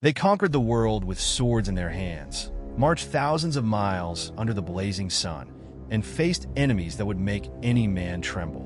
They conquered the world with swords in their hands, marched thousands of miles under the blazing sun, and faced enemies that would make any man tremble.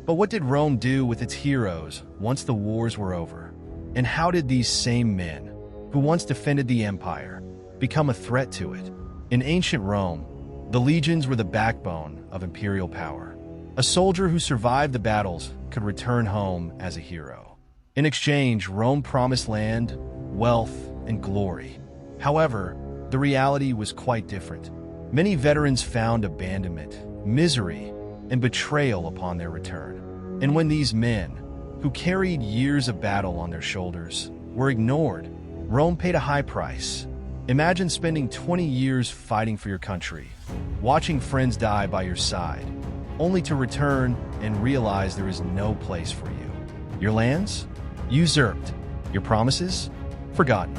But what did Rome do with its heroes once the wars were over? And how did these same men, who once defended the empire, become a threat to it? In ancient Rome, the legions were the backbone of imperial power. A soldier who survived the battles could return home as a hero. In exchange, Rome promised land, wealth, and glory. However, the reality was quite different. Many veterans found abandonment, misery, and betrayal upon their return. And when these men, who carried years of battle on their shoulders, were ignored, Rome paid a high price. Imagine spending 20 years fighting for your country, watching friends die by your side, only to return and realize there is no place for you. Your lands? Usurped. Your promises? Forgotten.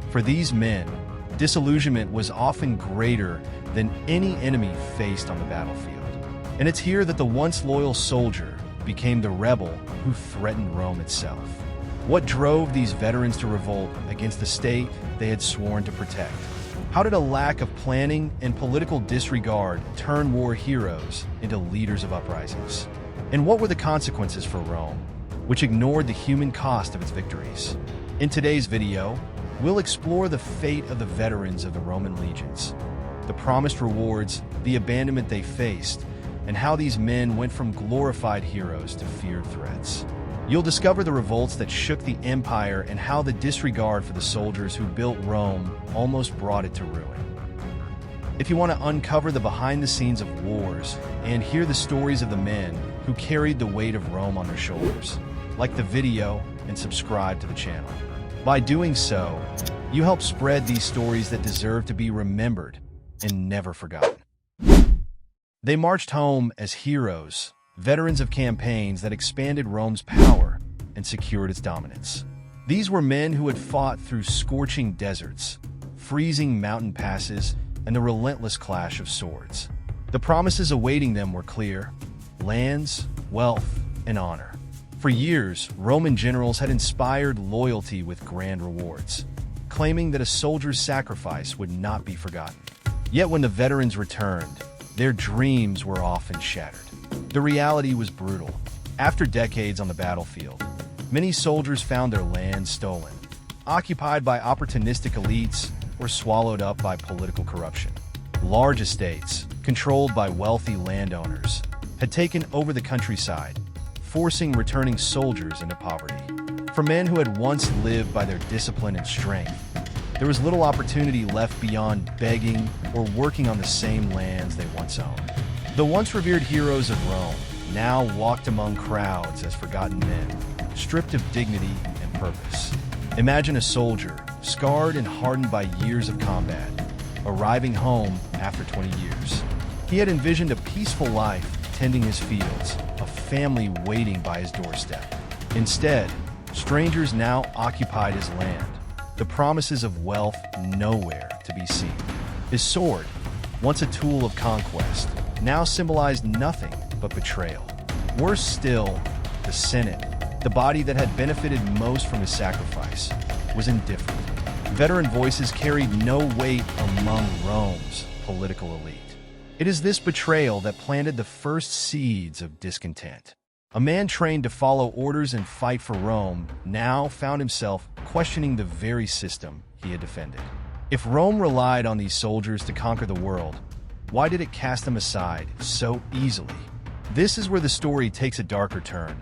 For these men, disillusionment was often greater than any enemy faced on the battlefield. And it's here that the once loyal soldier became the rebel who threatened Rome itself. What drove these veterans to revolt against the state they had sworn to protect? How did a lack of planning and political disregard turn war heroes into leaders of uprisings? And what were the consequences for Rome, which ignored the human cost of its victories? In today's video, we'll explore the fate of the veterans of the Roman legions, the promised rewards, the abandonment they faced, and how these men went from glorified heroes to feared threats. You'll discover the revolts that shook the empire and how the disregard for the soldiers who built Rome almost brought it to ruin. If you want to uncover the behind-the-scenes of wars and hear the stories of the men who carried the weight of Rome on their shoulders, like the video and subscribe to the channel. By doing so, you help spread these stories that deserve to be remembered and never forgotten. They marched home as heroes, veterans of campaigns that expanded Rome's power and secured its dominance. These were men who had fought through scorching deserts, freezing mountain passes, and the relentless clash of swords. The promises awaiting them were clear: lands, wealth, and honor. For years, Roman generals had inspired loyalty with grand rewards, claiming that a soldier's sacrifice would not be forgotten. Yet when the veterans returned, their dreams were often shattered. The reality was brutal. After decades on the battlefield, many soldiers found their land stolen, occupied by opportunistic elites, or swallowed up by political corruption. Large estates, controlled by wealthy landowners, had taken over the countryside, forcing returning soldiers into poverty. For men who had once lived by their discipline and strength, there was little opportunity left beyond begging or working on the same lands they once owned. The once revered heroes of Rome now walked among crowds as forgotten men, stripped of dignity and purpose. Imagine a soldier, scarred and hardened by years of combat, arriving home after 20 years. He had envisioned a peaceful life tending his fields, a family waiting by his doorstep. Instead, strangers now occupied his land, the promises of wealth nowhere to be seen. His sword, once a tool of conquest, now symbolized nothing but betrayal. Worse still, the Senate, the body that had benefited most from his sacrifice, was indifferent. Veteran voices carried no weight among Rome's political elite. It is this betrayal that planted the first seeds of discontent. A man trained to follow orders and fight for Rome now found himself questioning the very system he had defended. If Rome relied on these soldiers to conquer the world, why did it cast them aside so easily? This is where the story takes a darker turn.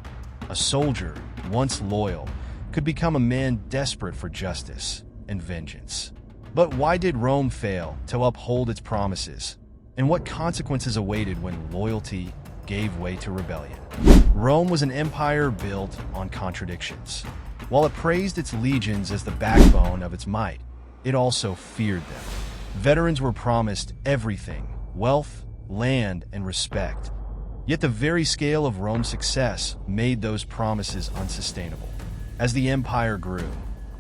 A soldier, once loyal, could become a man desperate for justice and vengeance. But why did Rome fail to uphold its promises? And what consequences awaited when loyalty gave way to rebellion? Rome was an empire built on contradictions. While it praised its legions as the backbone of its might, it also feared them. Veterans were promised everything: wealth, land, and respect. Yet the very scale of Rome's success made those promises unsustainable. As the empire grew,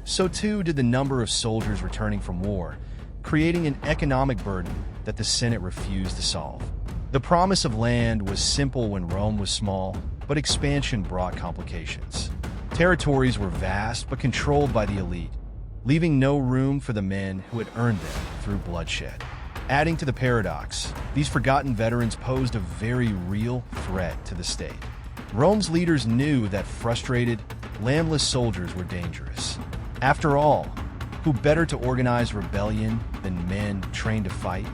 so too did the number of soldiers returning from war, creating an economic burden that the Senate refused to solve. The promise of land was simple when Rome was small, but expansion brought complications. Territories were vast but controlled by the elite, leaving no room for the men who had earned them through bloodshed. Adding to the paradox, these forgotten veterans posed a very real threat to the state. Rome's leaders knew that frustrated, landless soldiers were dangerous. After all, who better to organize rebellion than men trained to fight,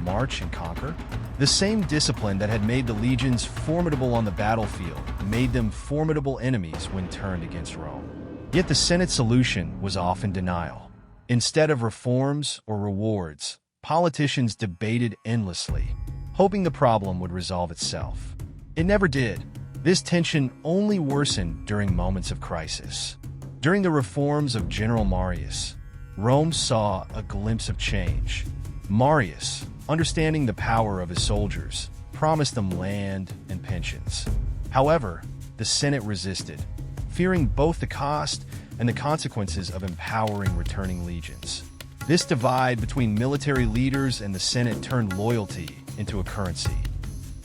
march, and conquer? The same discipline that had made the legions formidable on the battlefield made them formidable enemies when turned against Rome. Yet the Senate's solution was often denial. Instead of reforms or rewards, politicians debated endlessly, hoping the problem would resolve itself. It never did. This tension only worsened during moments of crisis. During the reforms of General Marius, Rome saw a glimpse of change. Marius, understanding the power of his soldiers, promised them land and pensions. However, the Senate resisted, fearing both the cost and the consequences of empowering returning legions. This divide between military leaders and the Senate turned loyalty into a currency,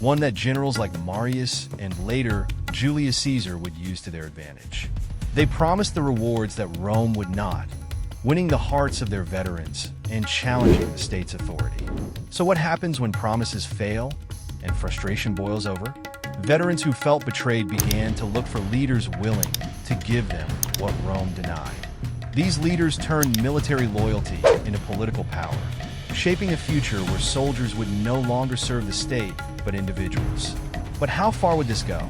one that generals like Marius and later Julius Caesar would use to their advantage. They promised the rewards that Rome would not, winning the hearts of their veterans and challenging the state's authority. So what happens when promises fail and frustration boils over? Veterans who felt betrayed began to look for leaders willing to give them what Rome denied. These leaders turned military loyalty into political power, shaping a future where soldiers would no longer serve the state, but individuals. But how far would this go?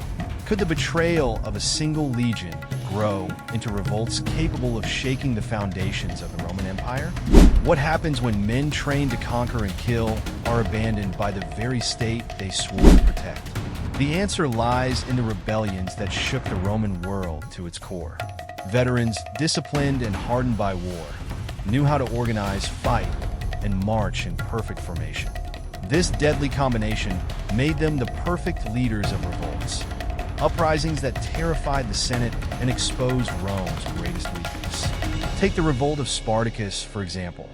Could the betrayal of a single legion grow into revolts capable of shaking the foundations of the Roman Empire? What happens when men trained to conquer and kill are abandoned by the very state they swore to protect? The answer lies in the rebellions that shook the Roman world to its core. Veterans, disciplined and hardened by war, knew how to organize, fight, and march in perfect formation. This deadly combination made them the perfect leaders of revolts. Uprisings that terrified the Senate and exposed Rome's greatest weakness. Take the revolt of Spartacus, for example.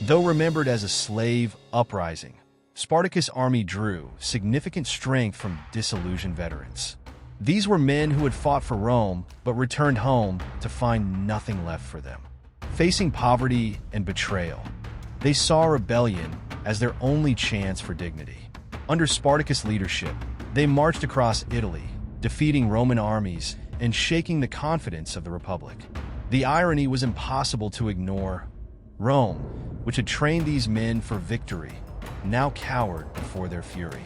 Though remembered as a slave uprising, Spartacus' army drew significant strength from disillusioned veterans. These were men who had fought for Rome but returned home to find nothing left for them. Facing poverty and betrayal, they saw rebellion as their only chance for dignity. Under Spartacus' leadership, they marched across Italy, defeating Roman armies and shaking the confidence of the Republic. The irony was impossible to ignore. Rome, which had trained these men for victory, now cowered before their fury.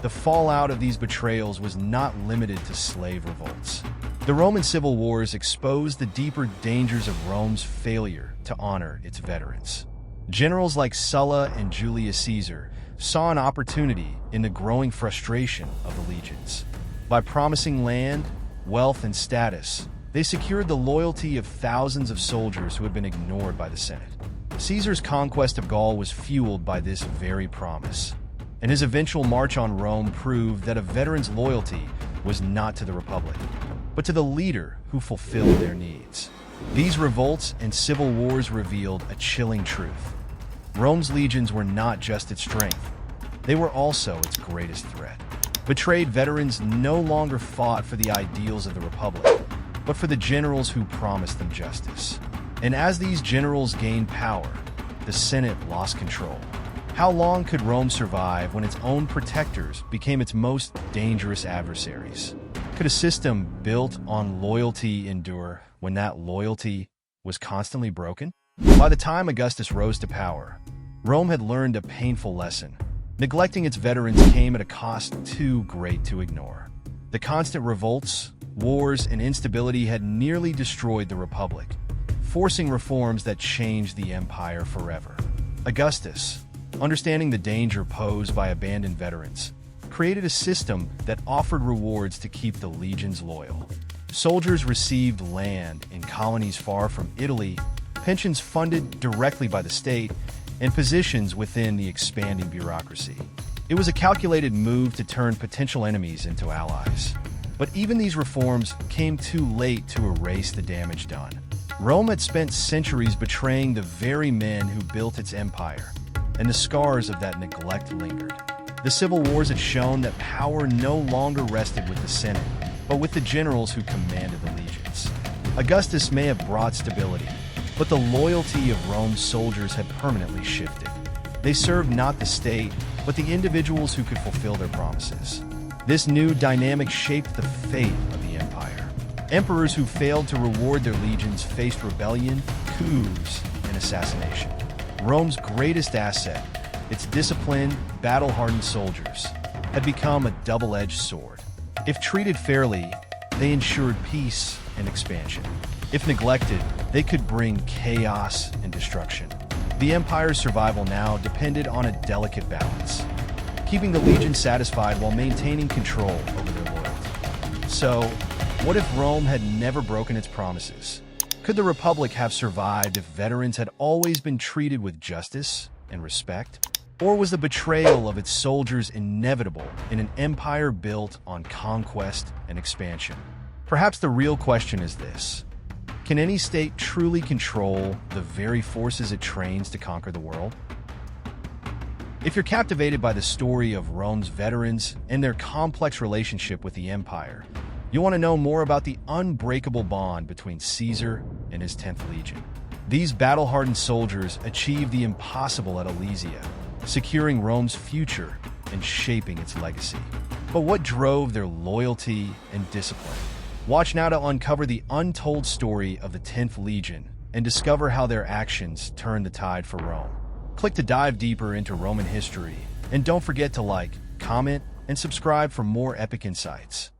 The fallout of these betrayals was not limited to slave revolts. The Roman civil wars exposed the deeper dangers of Rome's failure to honor its veterans. Generals like Sulla and Julius Caesar saw an opportunity in the growing frustration of the legions. By promising land, wealth, and status, they secured the loyalty of thousands of soldiers who had been ignored by the Senate. Caesar's conquest of Gaul was fueled by this very promise, and his eventual march on Rome proved that a veteran's loyalty was not to the Republic, but to the leader who fulfilled their needs. These revolts and civil wars revealed a chilling truth. Rome's legions were not just its strength, they were also its greatest threat. Betrayed veterans no longer fought for the ideals of the Republic, but for the generals who promised them justice. And as these generals gained power, the Senate lost control. How long could Rome survive when its own protectors became its most dangerous adversaries? Could a system built on loyalty endure when that loyalty was constantly broken? By the time Augustus rose to power, Rome had learned a painful lesson. Neglecting its veterans came at a cost too great to ignore. The constant revolts, wars, and instability had nearly destroyed the Republic, forcing reforms that changed the empire forever. Augustus, understanding the danger posed by abandoned veterans, created a system that offered rewards to keep the legions loyal. Soldiers received land in colonies far from Italy, pensions funded directly by the state, and positions within the expanding bureaucracy. It was a calculated move to turn potential enemies into allies. But even these reforms came too late to erase the damage done. Rome had spent centuries betraying the very men who built its empire, and the scars of that neglect lingered. The civil wars had shown that power no longer rested with the Senate, but with the generals who commanded the legions. Augustus may have brought stability, But the loyalty of Rome's soldiers had permanently shifted. They served not the state, but the individuals who could fulfill their promises. This new dynamic shaped the fate of the empire. Emperors who failed to reward their legions faced rebellion, coups, and assassination. Rome's greatest asset, its disciplined, battle-hardened soldiers, had become a double-edged sword. If treated fairly, they ensured peace and expansion. If neglected, they could bring chaos and destruction. The empire's survival now depended on a delicate balance, keeping the legion satisfied while maintaining control over their loyalty. So, what if Rome had never broken its promises? Could the Republic have survived if veterans had always been treated with justice and respect? Or was the betrayal of its soldiers inevitable in an empire built on conquest and expansion? Perhaps the real question is this: can any state truly control the very forces it trains to conquer the world? If you're captivated by the story of Rome's veterans and their complex relationship with the empire, you want to know more about the unbreakable bond between Caesar and his 10th Legion. These battle-hardened soldiers achieved the impossible at Alesia, securing Rome's future and shaping its legacy. But what drove their loyalty and discipline? Watch now to uncover the untold story of the 10th Legion and discover how their actions turned the tide for Rome. Click to dive deeper into Roman history, and don't forget to like, comment, and subscribe for more epic insights.